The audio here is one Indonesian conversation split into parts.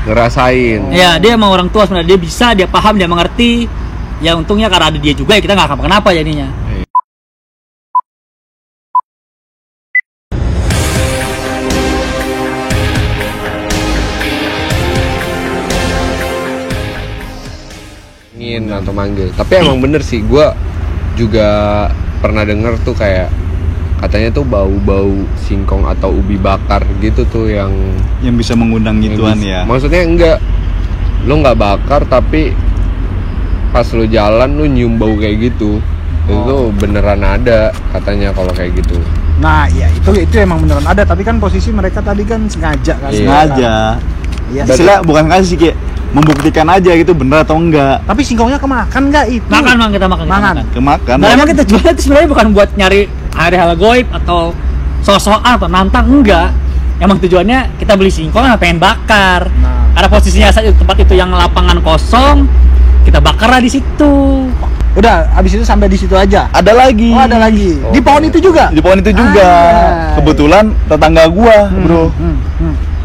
ngerasain. Ya, dia emang orang tua sebenarnya, dia bisa, dia paham, dia mengerti. Ya untungnya karena ada dia juga ya kita nggak kenapa-kenapa jadinya. Ingin atau manggil. Tapi emang bener sih, gue juga pernah denger tuh kayak katanya tuh bau-bau singkong atau ubi bakar gitu tuh yang bisa mengundang gituan ya. Maksudnya enggak, lo nggak bakar tapi pas lo jalan lo nyium bau kayak gitu. Itu beneran ada katanya kalau kayak gitu. Nah, ya itu emang beneran ada, tapi kan posisi mereka tadi kan sengaja kan. Sengaja. Iya. Istilah bukan kasih sih, kayak membuktikan aja gitu bener atau enggak. Tapi singkongnya kemakan nggak itu? Makan bang, kita makan. Kemakan. Nah, emang kita jualnya itu sebenarnya bukan buat nyari hal goib atau sok-sokan atau nantang, enggak. Emang tujuannya kita beli singkong pengen bakar. Ada posisinya saat itu, tempat itu yang lapangan kosong, kita bakar lah di situ. Udah, abis itu sampai di situ aja. Ada lagi. Oh, ada lagi. Di pohon itu juga. Di pohon itu juga. Kebetulan tetangga gua, bro.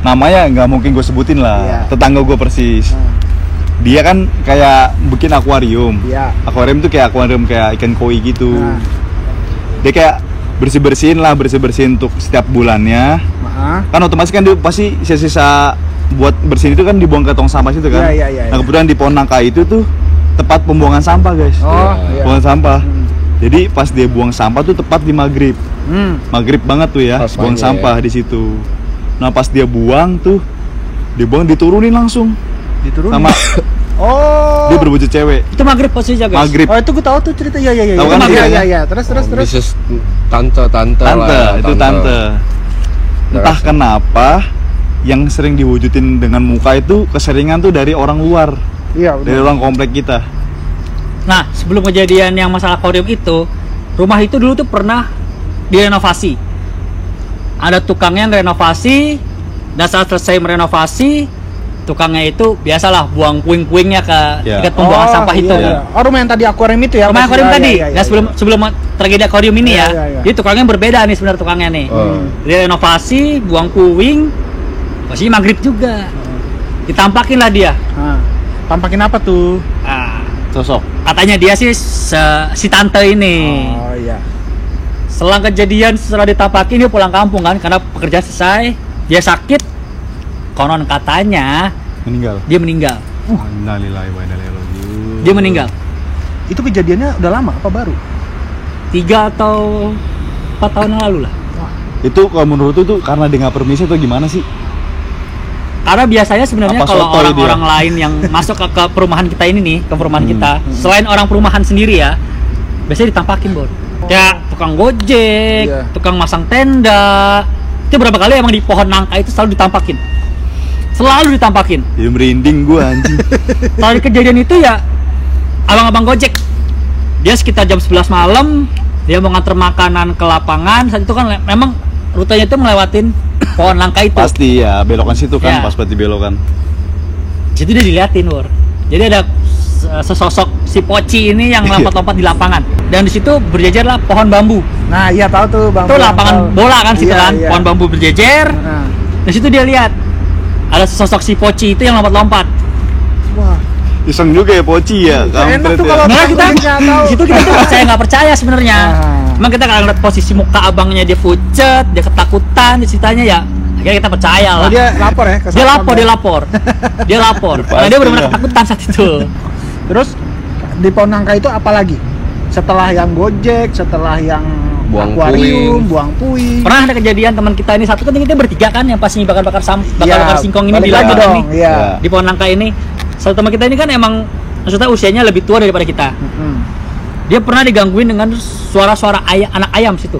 Namanya nggak mungkin gue sebutin lah. Iya. Tetangga gue persis. Dia kan kayak bikin akuarium. Iya. Akuarium tuh kayak akuarium kayak ikan koi gitu. Dia kayak bersih-bersihin untuk setiap bulannya. Kan otomatis kan dia pasti sisa-sisa buat bersihin itu kan dibuang ke tong sampah situ kan. Iya. Nah, kebetulan di pohon nangka itu tuh tempat pembuangan sampah, guys. Iya. Buangan sampah. Jadi pas dia buang sampah tuh tepat di maghrib. Maghrib banget tuh ya, Pas buang banyak, sampah di situ. Nah, pas dia buang diturunin langsung. Diturunin. Sama dia berbaju cewek. Itu maghrib posisinya guys. Maghrib. Oh, itu gue tahu tuh cerita. Iya. Tahu kan Iya. Terus. Bisnis tante lah. Itu tante. Entah kenapa yang sering diwujudin dengan muka itu keseringan tuh dari orang luar. Iya, Dari orang komplek kita. Nah, sebelum kejadian yang masalah akuarium itu, rumah itu dulu tuh pernah direnovasi. Ada tukangnya yang renovasi, dan saat selesai merenovasi, tukangnya itu biasalah buang puing-puingnya ke dekat pembuangan sampah itu. Iya. Oh, rumah yang tadi akuarium itu ya? Rumah akuarium tadi. Iya. Nah, sebelum tragedi akuarium ini Iya. jadi tukangnya berbeda nih sebenarnya tukangnya nih. Direnovasi, buang puing, masih maghrib juga. Ditampakin lah dia. Tampakin apa tuh? Sosok. Katanya dia sih si tante ini. Oh iya. Selang kejadian, setelah ditampakin dia pulang kampung kan karena pekerjaan selesai, dia sakit. Konon katanya dia meninggal. Innalillahi wa inna ilaihi raji'un. Dia meninggal. Itu kejadiannya udah lama apa baru? 3 atau 4 tahun yang lalu lah. Itu kalau menurut lu tuh karena dia nggak permisi atau gimana sih? Karena biasanya sebenarnya Apa kalau sotoy orang-orang lain yang masuk ke perumahan kita ini nih, ke perumahan kita, selain orang perumahan sendiri ya, biasanya ditampakin, Bon. Ya, tukang gojek, tukang masang tenda. Itu berapa kali emang di pohon nangka itu selalu ditampakin. Selalu ditampakin. Ya merinding gua anjing. Kalau di kejadian itu ya abang-abang gojek. Dia sekitar jam 11 malam, dia mau nganter makanan ke lapangan. Saat itu kan memang rutenya itu melewatin pohon nangka itu. Pasti ya, belokan situ kan, Ya. pas berarti belokan. Situ dia diliatin, Wor. Jadi ada sesosok si Poci ini yang lompat-lompat di lapangan. Dan di situ berjejerlah pohon bambu. Nah, iya tahu tuh, Bang. Itu lapangan bola kan situ kan, pohon bambu berjejer. Di situ dia lihat ada sesosok si Poci itu yang lompat-lompat. Wah, Iseng juga ya Poci ya, enak tuh ya. kalau Nah, kita tahu. di situ kita tuh percaya nggak percaya sebenarnya. Emang kita kalau ngeliat posisi muka abangnya dia pucet, dia ketakutan, ceritanya ya akhirnya kita percaya lah. Dia lapor ya ke Dia satpam lapor, ya? dia lapor. Karena dia benar-benar ketakutan saat itu. Terus di pohon nangka itu apa lagi? Setelah yang gojek, setelah yang Buang akuarium, puing. buang puing. Pernah ada kejadian teman kita ini satu kan kita bertiga kan yang pas bakar-bakar bakar singkong ini balik di lagi lapangan dong. ini. Iya. Di pohon nangka ini. Satu teman kita ini kan emang maksudnya usianya lebih tua daripada kita. Dia pernah digangguin dengan suara-suara anak ayam situ.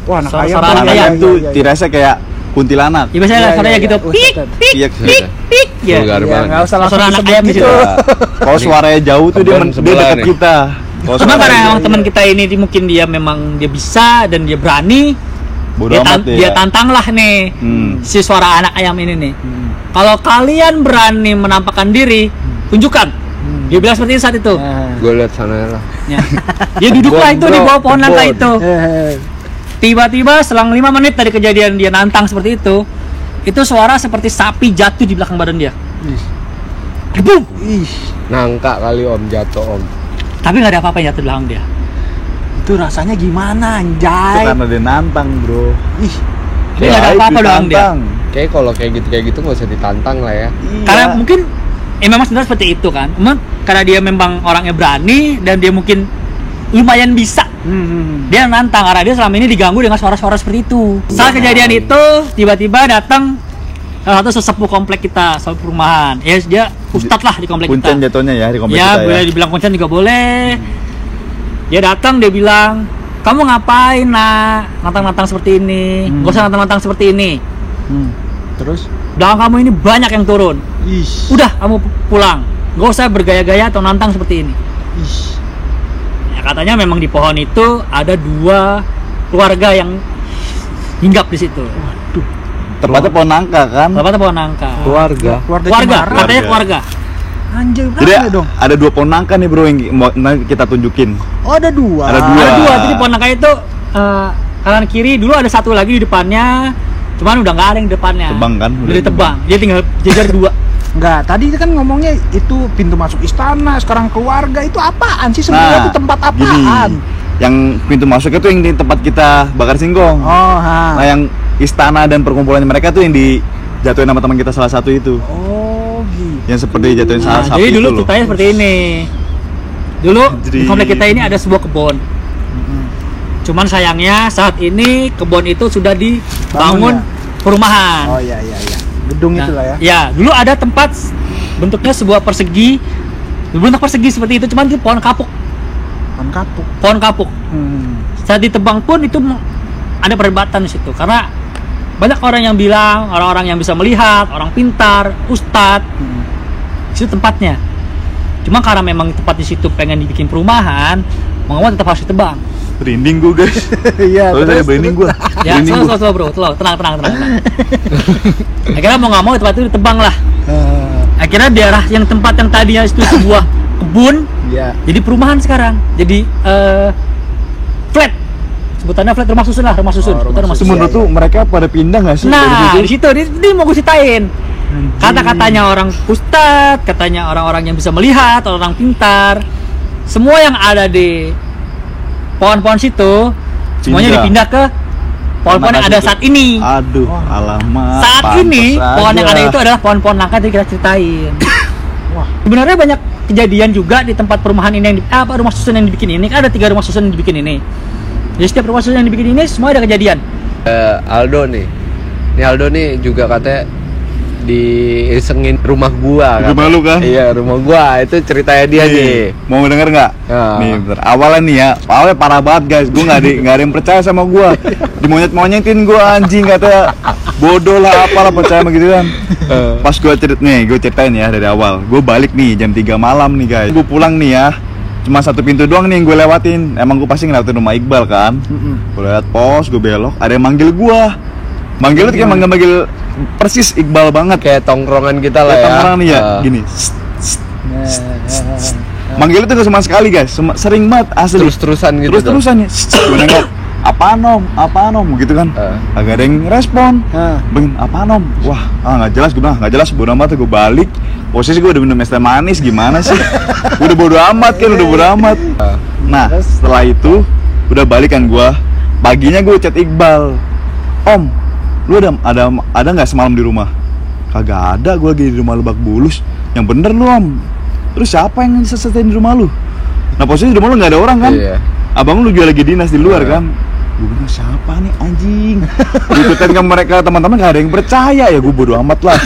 Wah, anak Suara- ayam. suara tuh, anak iya, ayam iya, Tuh iya, iya. dirasa kayak kuntilanak. Ya biasanya Iya, suaranya iya, gitu. iya. Pik, pik, Iya, pik, pik. Ya. Vulgar Iya, banget. nggak usah langsung Suara anak disebut ayam di gitu. situ. Kalau suaranya jauh tuh dia Kebun dia sebelah dekat nih. kita. Kalau Cuma karena suaranya emang teman kita ini mungkin dia memang dia bisa dan dia berani. bodo amat Dia ya. tantang lah nih si suara anak ayam ini nih. Kalau kalian berani menampakkan diri, tunjukkan. Dia bilang seperti itu saat itu. Gue lihat sana lah. Ya. Dia duduklah itu di bawah pohon nangka itu. Tiba-tiba selang 5 menit dari kejadian dia nantang seperti itu suara seperti sapi jatuh di belakang badan dia. Ih. Boom! Ih, Nangka kali om, jatuh om. Tapi nggak ada apa-apa yang jatuh di belakang dia. itu rasanya gimana Itu anjay? karena dia nantang, bro. Ih, Dia nggak ada Baik apa-apa doang dia. ditantang. Kayak kalau kayak gitu nggak usah ditantang lah ya. Iya. Karena mungkin memang sebenarnya seperti itu kan. Memang karena dia memang orangnya berani dan dia mungkin lumayan bisa. Dia nantang karena dia selama ini diganggu dengan suara-suara seperti itu. Saat kejadian itu tiba-tiba datang salah satu sesepuh komplek kita, sesepuh perumahan. Ya dia ustadz lah di komplek Kuncen kita. jatuhnya ya di komplek Ya kita boleh ya. dibilang kuncen juga boleh. Dia datang dia bilang, kamu ngapain nak nantang-nantang seperti ini? Gak usah nantang-nantang seperti ini. Terus? Belakang kamu ini banyak yang turun. Ih, Udah kamu pulang. Gak usah bergaya-gaya atau nantang seperti ini. ih. Ya, katanya memang di pohon itu ada 2 keluarga yang hinggap di situ. Tempatnya pohon nangka kan. Bapaknya pohon nangka. Keluarga. Keluarga Keluarga, Cemara. katanya keluarga. Anjay, Jadi berapa dong? ada 2 pohon nangka nih bro yang mau nanti kita tunjukin. Oh, ada 2. Ada dua. Ada 2. Jadi pohon nangka itu kanan kiri dulu ada 1 lagi di depannya. Cuman udah nggak ada yang di depannya. Tebang kan? Udah ditebang. Dia tinggal jejer 2. Enggak, tadi kan ngomongnya itu pintu masuk istana, sekarang keluarga. Itu apaan sih sebenarnya? Itu tempat apaan? gini, yang pintu masuknya tuh yang di tempat kita bakar singkong. Oh, ha. Nah yang istana dan perkumpulan mereka tuh yang dijatuhin sama teman kita salah satu itu. Oh, gitu. Yang seperti dijatuhin salah Nah, sapi jadi itu dulu loh. ceritanya seperti ini. Dulu di Jadi- komplek kita ini ada sebuah kebun. Cuman sayangnya saat ini kebun itu sudah dibangun Bangun perumahan. Oh, iya iya iya. Gedung Nah, itulah ya. Ya, dulu ada tempat bentuknya sebuah persegi, berbentuk persegi seperti itu, cuman itu pohon kapuk. Kan kapuk. Pohon kapuk. Hmm. Saat ditebang pun itu ada perdebatan di situ karena banyak orang yang bilang orang-orang yang bisa melihat, orang pintar, ustadz, itu tempatnya. Cuma karena memang tempat di situ pengen dibikin perumahan, mau nggak mau tetap harus ditebang. Merinding gue guys. Iya, Soalnya saya merinding gue. Ya, slow bro, slow, tenang. Akhirnya mau nggak mau tempat itu ditebang lah. Akhirnya daerah yang tempat yang tadinya itu sebuah kebun, Iya. jadi perumahan sekarang. Jadi flat. Sebutannya flat, rumah susun lah, rumah susun. Oh, rumah Sebutan rumah Itu susun. menurut tuh mereka pada pindah nggak sih dari Nah, di situ? situ dia mau gue ceritain. Kata-katanya orang ustadz, katanya orang-orang yang bisa melihat, orang pintar. Semua yang ada di pohon-pohon situ semuanya dipindah ke pohon-pohon yang ada saat ini. Aduh, alamak. Saat pantes ini pohon yang aja. ada itu adalah pohon-pohon nangka yang kita ceritain. Wah. Sebenarnya banyak kejadian juga di tempat perumahan ini yang rumah susun yang dibikin ini. Kan ada 3 rumah susun yang dibikin ini. Jadi setiap rumah susun yang dibikin ini semua ada kejadian. Aldo nih. Nih Aldo nih juga katanya diisengin rumah gua kan. Rumah lu kan? Iya, rumah gua. Itu ceritanya dia nih. Mau denger nggak? Ya. Nih, bentar. Awalnya nih ya, awalnya parah banget guys. Gue nggak ada yang percaya sama gue. Dimonyet-monyetin gue anjing katanya bodoh lah apalah percaya sama gitu kan. Pas gue ceritain ya dari awal. Gue balik nih jam 3 malam nih guys. Gue pulang nih ya. Cuma 1 pintu doang nih yang gue lewatin. Emang gue pasti ngelewatin rumah Iqbal kan. Gue liat pos, gue belok. Ada yang manggil gue. Manggil tuh kayak manggil persis Iqbal banget. Kayak tongkrongan kita lah Kayak ya. tongkrongan nih ya. Gini. Manggil itu gak cuma sekali guys, sering banget asli. Terus-terusan gitu. Terus-terusan ya. Gue nengok, apaan om gitu kan. Agak ada yang respon. Beng, apaan om? Wah, nggak jelas gue bilang, nggak jelas bodo amat. Gue balik, posisi gue udah minum es teh manis, gimana sih? Udah bodo amat kan, udah bodo amat. Nah, setelah itu udah balikan gue. Paginya gue chat Iqbal, om, lu ada nggak semalam di rumah? Kagak ada, gue lagi di rumah Lebak Bulus. Yang bener lu om. Terus siapa yang sesetain di rumah lu? Nah posisi di rumah lu nggak ada orang kan? Iya. Abang lu juga lagi dinas di luar kan? Gue bilang siapa nih anjing? Gue kan ke mereka teman-teman nggak ada yang percaya ya, gue bodo amat lah.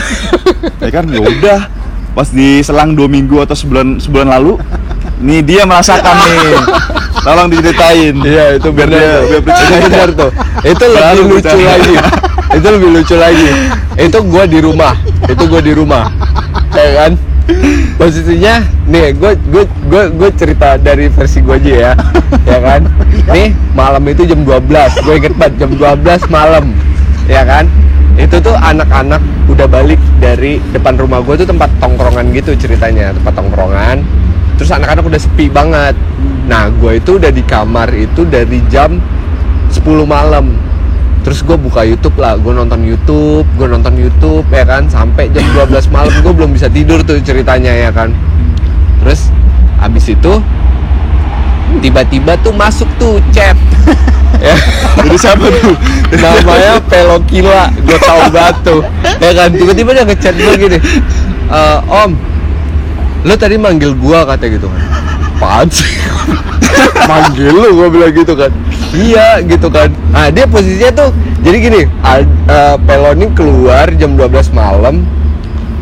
Ya kan ya udah. Pas di selang 2 minggu atau sebulan lalu, nih dia merasakan nih. Tolong diceritain. Iya, itu biar benar. dia Tuh. biar percaya. Itu benar tuh. Itu lebih Baru lucu percaya. lagi. Itu lebih lucu lagi. Itu gua di rumah. Ya kan? Posisinya nih gue cerita dari versi gue aja ya kan. Nih malam itu jam 12, gue inget banget jam 12 malam, ya kan. Itu tuh anak-anak udah balik dari depan rumah gue tuh tempat tongkrongan gitu ceritanya, tempat tongkrongan. Terus anak-anak udah sepi banget. Nah gue itu udah di kamar itu dari jam 10 malam. Terus gue buka YouTube lah, gue nonton YouTube ya kan, sampai jam 12 malam gue belum bisa tidur tuh ceritanya ya kan. Terus abis itu tiba-tiba tuh masuk tuh chat ya. Jadi siapa tuh? Namanya Pelokila, gue tau banget tuh ya kan. Tiba-tiba dia ngechat gue gini, Om, lo tadi manggil gue katanya gitu kan. Apaan sih? Manggil lu, gue bilang gitu kan. Iya gitu kan. Nah dia posisinya tuh jadi gini, Peloni keluar jam 12 malam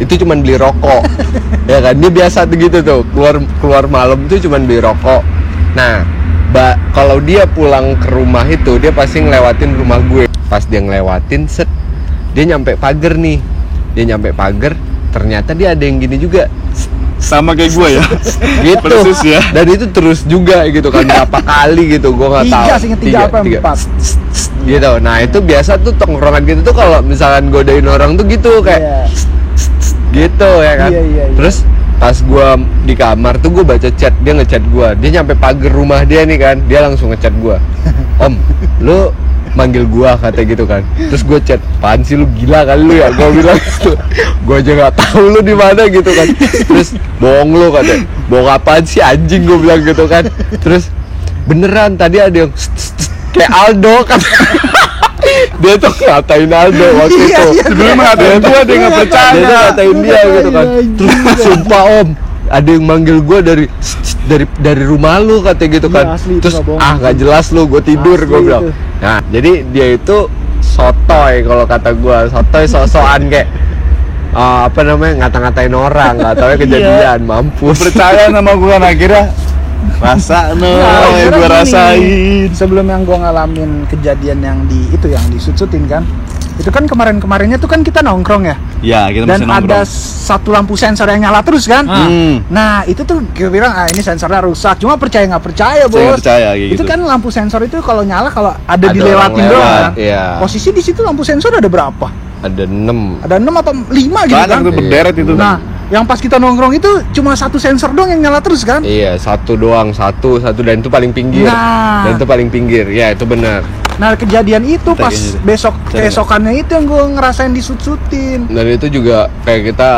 itu cuman beli rokok ya kan. Dia biasa tuh gitu tuh, keluar malam tuh cuman beli rokok. Nah kalau dia pulang ke rumah itu dia pasti ngelewatin rumah gue. Pas dia ngelewatin set, dia nyampe pagar nih. Dia nyampe pagar, ternyata dia ada yang gini juga. Sama kayak gue ya. Gitu. Persis ya. Dan itu terus juga gitu kan, berapa kali gitu gue nggak tahu. Tiga apa 4? Gitu. Nah itu biasa tuh tongkrongan gitu tuh kalau misalkan godain orang tuh gitu kayak gitu ya kan. Iya. Terus pas gue di kamar tuh gue baca chat, dia ngechat gue. Dia nyampe pagar rumah dia nih kan, dia langsung ngechat gue. Om, lu manggil gua kata gitu kan. Terus gue chat, apaan sih lu, gila kali lu ya, gue bilang gitu. Gue aja nggak tahu lu di mana gitu kan. Terus bohong lu kata, bohong apaan sih anjing, gue bilang gitu kan. Terus beneran tadi ada yang kayak Aldo kan. Dia tuh ngatain Aldo waktu itu. Sebelum ngatain gua dia nggak percaya. Dia tuh ngatain dia gitu kan. Terus sumpah Om, ada yang manggil gue dari rumah lu katanya gitu kan. Asli, terus nggak bohong. nggak jelas lu, gue tidur Asli gue bilang itu. nah jadi dia itu sotoy kalau kata gue, sotoy sok-sokan kayak apa namanya, ngata-ngatain orang, nggak tahu kejadian. Mampus. Percaya sama gue kan akhirnya rasa Nah, yang gue gini, rasain. sebelum yang gue ngalamin kejadian yang yang disut-sutin kan, itu kan kemarinnya tuh kan kita nongkrong ya, Ya kita dan masih nongkrong. ada satu lampu sensor yang nyala terus kan. Nah itu tuh gue bilang ini sensornya rusak, cuma percaya nggak percaya bos. Saya nggak percaya kayak Itu gitu. kan lampu sensor itu kalau nyala kalau ada Ada dilewatin orang doang lewat, kan. iya. Posisi di situ lampu sensor ada berapa? Ada 6. Ada 6 atau 5 gitu Banyak kan. tuh berderet itu. Nah yang pas kita nongkrong itu cuma satu sensor doang yang nyala terus kan. Iya, satu doang, satu dan itu paling pinggir. Nah. Dan itu paling pinggir. Ya, itu benar. Nah kejadian itu pas Kayaknya. keesokannya itu yang gue ngerasain disut-sutin. Dan itu juga kayak kita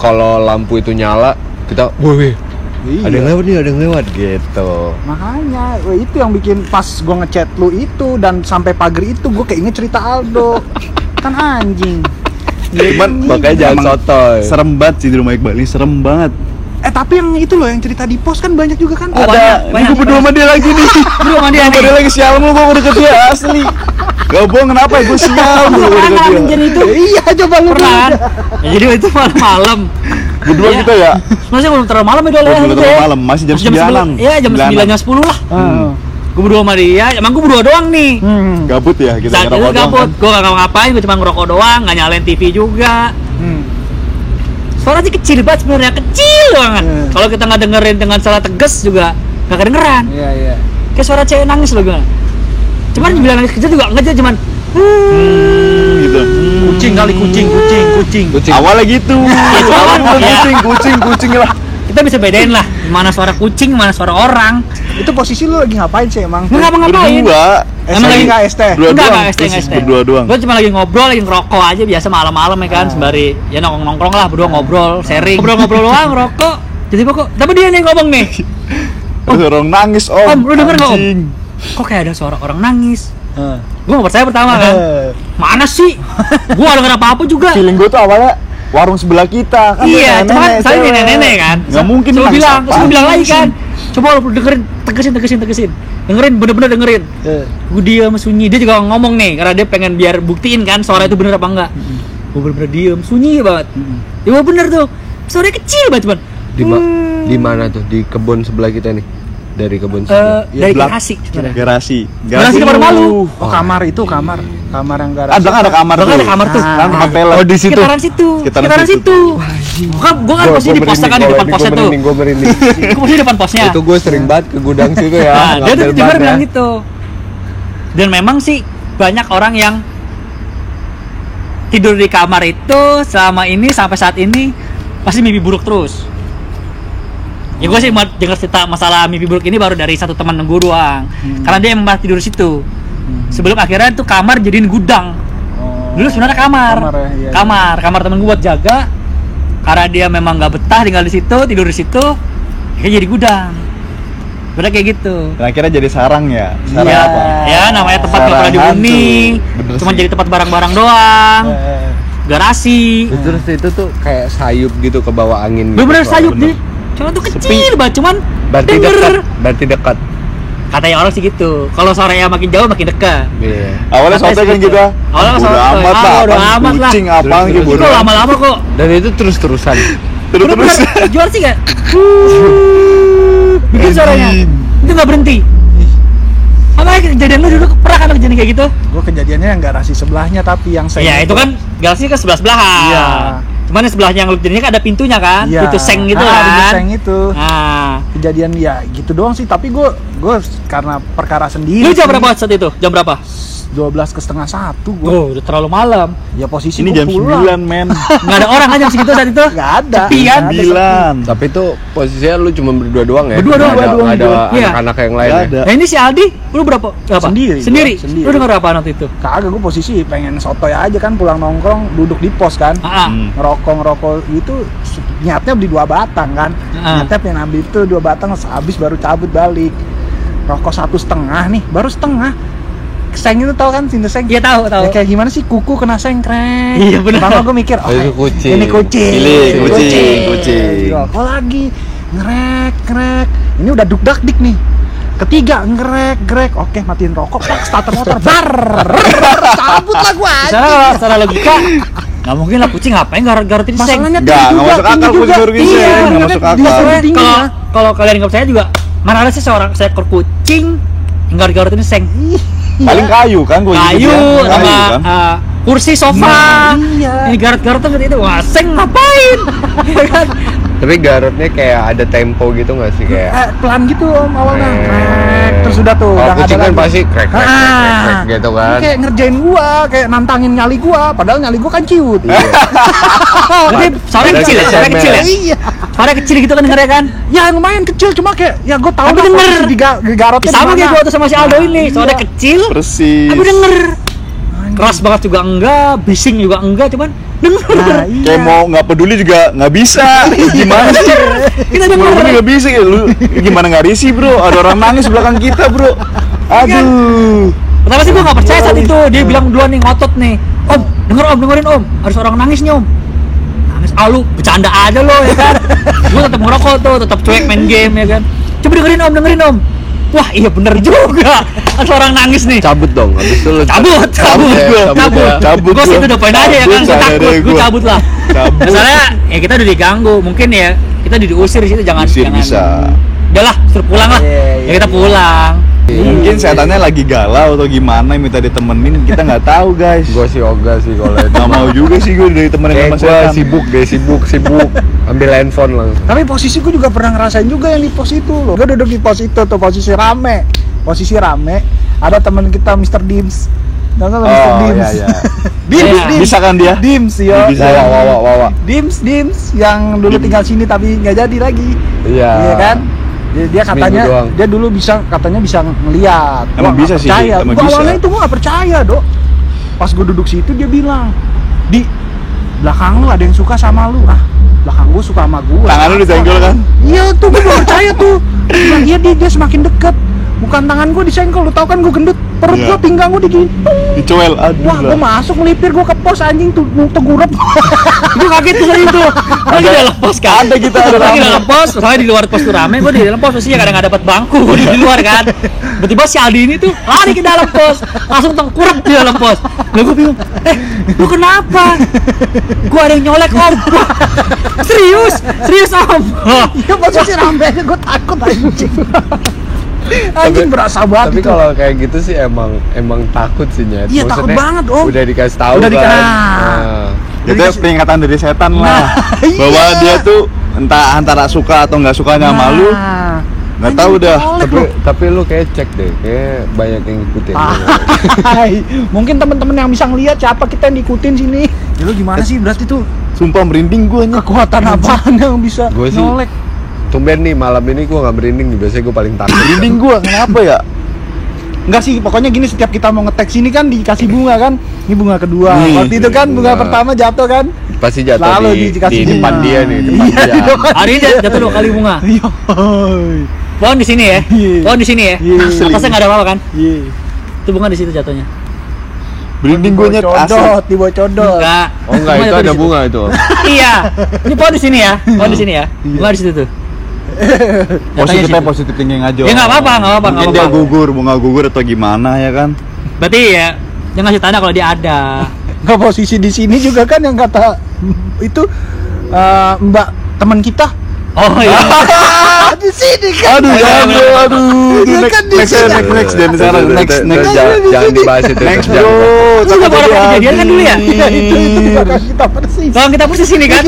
kalau lampu itu nyala, kita woi, ada yang lewat nih, ada yang lewat gitu. Makanya, itu yang bikin pas gue ngechat lu itu dan sampai pagar itu gue keinget cerita Aldo. Kan anjing. Cuman Makanya jangan emang sotoy. serem banget sih di rumah Iqbal ini, serem banget. Tapi yang itu loh yang cerita di pos kan banyak juga kan. Ada, ini gue berdua sama dia lagi nih. Berdua sama dia Sama nih. dia lagi, sial lu, gue udah ke dia asli. Gak bohong, kenapa ya, gue sial lu, gue udah ke dia. Jadi itu Iya coba lu pernah kan? dulu. Ya, jadi itu malam. Berdua Iya. kita ya. Masih belum terlalu malam itu Belum gitu terlalu ya. malam, masih jam 9-an. Iya jam 9 jam 10 lah. Gue berdua sama dia, emang gue berdua doang nih. Gabut ya, kita Saat itu ngerokok doang gabut, kan. gue gak ngapain, gue cuma ngerokok doang, gak nyalain TV juga. Suaranya kecil banget sebenarnya, kecil banget. Kalau kita nggak dengerin dengan secara tegas juga nggak kedengeran. Iya. Kayak suara cewek nangis loh gue. Cuman dibilang nangis kecil juga enggak, cuman Gitu. Kucing kali kucing. Awalnya gitu. Awalnya Iya. kucing lah. kita bisa bedain lah mana suara kucing, mana suara orang. Itu posisi lu lagi ngapain sih emang? Nggak ngapa-ngapain. Berdua. Emang lagi lagi nggak ST? Berdua Enggak, doang. ST, Terus ST. berdua doang. Gue cuma lagi ngobrol, lagi ngerokok aja biasa malam-malam ya kan, sembari ya nongkrong lah berdua ngobrol, sharing. Ngobrol-ngobrol doang, ngerokok. Jadi kok, tapi dia nih ngomong nih. Terus orang nangis, Om. Om, lu denger nggak, Om? Anjing. Kok kayak ada suara orang nangis? Gue gak percaya pertama kan. Mana sih? Gue gak denger apa-apa juga. Feeling gue tuh awalnya warung sebelah kita kan. Iya, cuma nenek-nenek, saya cewek. nenek-nenek kan. Nggak mungkin Coba nangis bilang, apaan terus bilang lagi sih? kan. Coba lu dengerin, tegesin. Dengerin, bener-bener dengerin. Gue diam sunyi, dia juga ngomong nih karena dia pengen biar buktiin kan suara itu bener apa enggak. Gue bener-bener diam, sunyi banget. Ya bener tuh, suaranya kecil banget cuman. Di mana tuh? Di kebun sebelah kita nih. Dari kebun sebelah. Dari belak- garasi sebenarnya. Garasi. Garasi kamar malu. Oh, kamar itu kamar yang garasi. Ada ada kamar Belakang tuh. ada kamar tuh. Kan hotel. Oh, di situ. Sekitaran situ. Sekitaran situ. Gue kan posisi di posnya kan di depan posnya tuh. Gue merinding. Gue posisi di depan posnya. Itu gue sering banget ke gudang situ ya. Nah, dia tuh ngambil tiba ban ya. bilang gitu. Dan memang sih banyak orang yang tidur di kamar itu selama ini sampai saat ini pasti mimpi buruk terus. Ya gue sih dengar cerita masalah mimpi buruk ini baru dari satu teman gue doang. Karena dia emang tidur di situ. Sebelum akhirnya tuh kamar jadiin gudang. Oh. Dulu sebenarnya kamar. Kamar ya, iya. Kamar temen gue buat jaga. Karena dia memang nggak betah tinggal di situ, tidur di situ, akhirnya jadi gudang. Udah kayak gitu. Dan akhirnya jadi sarang ya. Sarang Iya. apa? Ya namanya tempat nggak Sarang pernah dihuni. hantu. Bener Cuma sih. jadi tempat barang-barang doang. Garasi. Terus itu tuh kayak sayup gitu ke bawah angin. Bener-bener gitu, sayup bener. nih. Cuma tuh kecil banget, cuman Berarti denger. dekat, berarti dekat. Katanya orang sih gitu. Kalau sorenya makin jauh makin dekat. Iya. Awalnya Katanya soto kan segitu. kita. Awalnya Bodo soto. amat lah. Bodo apaan amat lah. kucing apaan Terus- gitu Itu bodo amat. lama-lama kok. Dan itu terus-terusan. Terus-terus. Bener-bener jual sih gak? Bikin suaranya. Itu gak berhenti. Apa kejadian lu dulu pernah kan kejadian kayak gitu? Gue kejadiannya yang garasi sebelahnya tapi yang seng Iya itu kan galaksi kan sebelah-sebelahan. Iya. Cuman yang sebelahnya yang lu jadinya kan ada pintunya kan? Iya. Pintu seng gitu Pintu kan? seng itu. Nah, Kejadian ya gitu doang sih, tapi gue karena perkara sendiri. lu jam sih. berapa saat itu? Jam berapa? 12:30 gue. Oh, udah terlalu malam. Ya posisi Ini gua jam pulang. 9 men. Nggak ada orang kan jam segitu saat itu? Nggak ada. Sepi kan? Nggak ada. 9. Tapi itu posisinya lu cuma berdua doang ya? Berdua doang, Nggak ada, berdua nggak ada doang. Iya. anak-anak yang lain Nggak ya? ada. Nah ini si Aldi, lu berapa? Sendiri, Sendiri? gua sendiri. Lu denger apa waktu itu? Kagak, gue posisi pengen sotoy aja kan, pulang nongkrong duduk di pos kan. Ah, Ngerokok itu niatnya beli 2 batang kan. Niatnya pengen ambil itu 2 batang, habis baru cabut balik. Rokok 1,5 nih, baru setengah. Seng itu tau kan, cinta seng. Iya tahu, tahu. Ya, kayak gimana sih kuku kena sengkrek. Iya, benar. Pertama gue mikir, Oh, itu kucing. ini kucing. Pilih, kucing. Rokok lagi, ngerek. Ini udah duk-dak-dik nih. Ketiga, ngerek. Oke, matiin rokok, pak, starter motor, bar. Cabut lah gua aja. Secara logika, nggak mungkin lah kucing ngapain garut-garutin seng. Masalahnya Nggak masuk akal kucing garutin Iya, seng, nggak masuk akal. Tinggi Kalau lah. kalau kalian nggak percaya juga, mana ada sih seekor kucing yang garut-garutin seng? Paling kayu kan gua Kayu gitu ya. sama kan. kursi sofa. Iya. Ini garut-garut tuh gitu. Wah, seng ngapain? Ya kan? Tapi garutnya kayak ada tempo gitu nggak sih kayak? Pelan gitu om awalnya. Krek. Krek. Terus udah tuh. Kalau udah nggak kucing ada kan lagi. pasti krek gitu Ini kan. kayak ngerjain gua, kayak nantangin nyali gua, padahal nyali gua kan ciut. Berarti suaranya kecil ya? Suaranya kecil ya? Iya. Suaranya kecil gitu kan dengernya kan? Ya lumayan kecil, cuma kayak ya gua tahu Tapi lah denger. posisi digarotnya Sama di kayak mana. gua tuh sama si Aldo ini. Iya. Suaranya kecil, Persis. tapi denger. Keras banget juga enggak, bising juga enggak, cuman denger. Nah, iya. Kayak mau nggak peduli juga nggak bisa. Gimana sih? Kita Sepuluh denger. menit nggak bisa ya. Lu gimana nggak risih bro? Ada orang nangis belakang kita bro. Aduh. Pertama sih gua nggak percaya saat itu. Dia bilang duluan nih ngotot nih. Om, dengerin om. Ada seorang nangis nih om. Nangis, lu bercanda aja lo ya kan. Gua tetap ngerokok tuh, tetap cuek main game ya kan. Coba dengerin om. Wah iya bener juga. Ada seorang nangis nih. Cabut dong, habis itu lu Cabut. ya, Cabut Gua gua. situ udah poin aja ya kan. Gua Cabut, takut, gua. gua cabut lah. Cabut. Masalahnya ya kita udah diganggu. Mungkin ya kita diusir di situ jangan. Usir jangan. bisa. Udahlah, suruh pulang lah. Iya, Ya kita pulang. Mungkin setannya lagi galau atau gimana minta ditemenin, kita nggak tahu guys. Gue sih ogah sih kalau itu. Nggak mau juga sih gue ditemenin Kayak sama gue setan. sibuk ambil handphone langsung. Tapi posisi gue juga pernah ngerasain juga yang di pos itu loh. Gue duduk di pos itu tuh, posisi rame. Ada teman kita Mr. Dims. Tahu nggak Mr. Oh Dims? iya iya. Dims, Iya. Dims. Bisa kan dia? Dims, yo. Bisa. Wawa. Dims yang dulu Dims. tinggal sini tapi nggak jadi lagi. Iya. Iya kan? Dia katanya doang. dia dulu katanya bisa ngeliat. Emang Gua bisa nggak sih, percaya. emang Gua bisa. awalnya itu gua nggak percaya, Dok. Pas gua duduk situ dia bilang, "Di belakang lu ada yang suka sama lu." Ah, belakang gua suka sama gua. Tangan lu disenggol kan? Iya tuh gua nggak percaya tuh. Dia bilang, iya dia semakin deket. Bukan tangan gua disenggol, lu tau kan gua gendut. Perut Iya. gua, pinggang gua digitu. Dicoel, aduh Wah, gua lah. masuk melipir gua ke pos anjing tuh tegurep. Gue kaget tuh dari itu. Lagi di dalam pos kan. Ada kita, ada lagi rame. dalam pos, soalnya di luar pos tuh rame. Gue di dalam pos pastinya kadang nggak dapat bangku di luar kan. Tiba-tiba si Aldi ini tuh lari ke dalam pos, langsung tengkurap di dalam pos. Lalu gue bingung, lu kenapa? Gue ada yang nyolek om. Serius om. Ya posisi rame aja gua takut anjing. Anjing berasa banget Tapi itu. kalau kayak gitu sih emang takut sih Nyet. Iya, takut Maksudnya, banget, Om. Udah dikasih tahu Udah kan. Nah. Itu peringatan dari setan lah. iya. Bahwa dia tuh entah antara suka atau nggak sukanya sama lu, nggak tahu dah. Tapi lu kayak cek deh, kayak banyak yang ngikutin. Hai, mungkin teman-teman yang bisa ngelihat siapa kita yang diikutin sini. Ya lu gimana sih berarti tuh Sumpah merinding gue nya. kekuatan apaan yang bisa Gua sih- nolek? Tumben nih malam ini gua nggak merinding nih, biasanya gua paling takut. Merinding gue, kenapa ya? Enggak sih, pokoknya gini, setiap kita mau ngetek sini kan dikasih bunga kan. Ini bunga kedua. Waktu itu kan bunga pertama jatuh kan. Pasti jatuh Selalu dikasih di depan bunga. dia nih, depan Iya, dia. di depan. Hari ini jatuh 2 kali bunga. Yoi. Pohon di sini ya. Iya. Pohon di sini ya. Iya. Atasnya nggak ada apa-apa kan? Iya. Itu bunga di situ jatuhnya. Berinding gue nyet asli. Codot, di bawah codot. Enggak. Oh enggak, Bunga itu jatuh di ada situ. bunga itu. Iya. Ini pohon di sini ya. Pohon di sini ya. Bunga di situ tuh. Positifnya situ. positif tinggi aja. Ya nggak apa-apa, nggak apa-apa, Mungkin nggak dia apa-apa. gugur, bunga gugur atau gimana ya kan? Berarti ya jangan ngasih tanda kalau dia ada. Nggak, posisi di sini juga kan yang kata itu Mbak teman kita. Oh iya. Di sini kan. Aduh, Iya kan di next, sini. next, dan sekarang next. Jangan dibahas itu. Next jangan. bro, Itu baru kejadian kan dulu ya? Iya, itu juga kita persis. Kalau kita persis sini kan?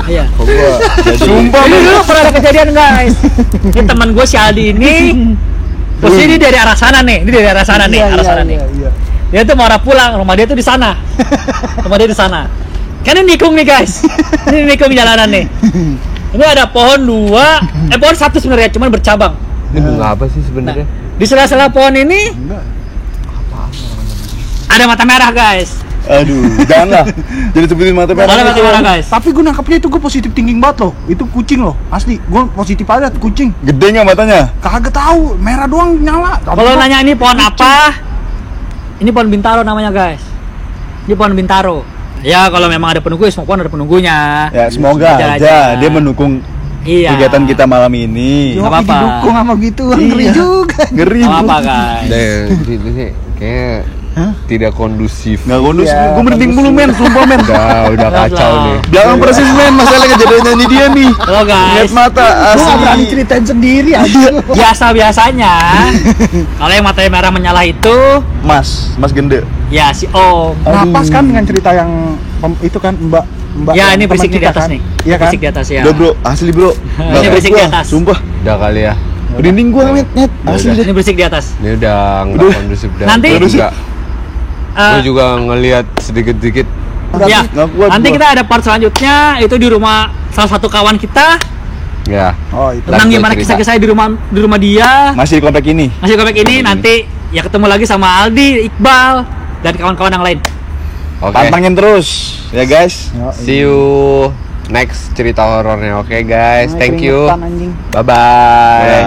Iya. Oh, gua jadi Sumpah Ini dulu pernah ada kejadian guys. Ini teman gue si Aldi ini. Posisi ini dari arah sana nih. Ini dari arah sana nih, Iya, arah iya, sana nih. iya, iya. Dia tuh mau arah pulang, rumah dia tuh di sana. Rumah dia di sana. Kan ini nikung nih guys. Ini nikung jalanan nih. Ini ada pohon 2, pohon 1 sebenarnya, cuman bercabang. ini bunga apa sih sebenarnya? Di sela-sela pohon ini ada mata merah guys. Aduh, janganlah. Jadi sebutin mata merah. Ada mata merah guys. Tapi gue nangkapnya itu gue positif thinking banget loh. Itu kucing loh, asli. Gue positif aja kucing. Gede nggak matanya? Kagak tahu, merah doang nyala. Kalau nanya ini pohon apa? Ini pohon bintaro namanya guys. Ini pohon bintaro. Ya kalau memang ada penunggu, semua pohon ada penunggunya. Ya semoga Wajar aja dia mendukung Iya. kegiatan kita malam ini. Yo, Nggak apa-apa. didukung sama gitu, ngeri juga. Ngeri. Nggak apa guys. Ini kayak tidak kondusif. Nggak kondusif. Iya, Gue merinding mulu men, sumpah men. Udah kacau nih. Jangan persis men, masalah kejadiannya ini dia nih. Halo Lihat guys. mata Gue gak berani asli. ceritain sendiri aja. Biasa-biasanya kalau yang matanya merah menyala itu Mas Gende. ya si Om. Nah, pas kan dengan cerita yang itu kan Mbak Ya yang ini teman berisik nih di kita atas kan. nih. Iya kan? Berisik di atas ya. Udah bro, asli bro. Nggak Ini berisik kuat di gua, atas. Sumpah. Udah kali ya. Merinding gua net asli Udah. deh. Ini berisik di atas. Ini udah nggak Udah. kondusif dah. Nanti- Gua juga, Eh, gua juga ngelihat sedikit-sedikit. ya. Nggak kuat Nanti gua. kita ada part selanjutnya itu di rumah salah satu kawan kita Ya. Oh, itu. tentang Lanjut gimana cerita. kisah-kisah di rumah dia. Masih di komplek ini. Masih komik ini nanti ya ketemu lagi sama Aldi, Iqbal dan kawan-kawan yang lain. Oke. Pantangin terus ya guys. See you next cerita horornya. Oke guys, thank you. Keringetan, anjing. Bye bye. Ya. Ya.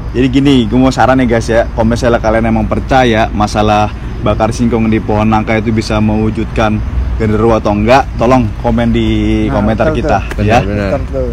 Jadi gini, gue mau saran ya guys ya. Kalau misalnya kalian emang percaya masalah bakar singkong di pohon nangka itu bisa mewujudkan genderuwo atau enggak, tolong komen di Nah, komentar betul, kita betul. ya. Benar. Betul.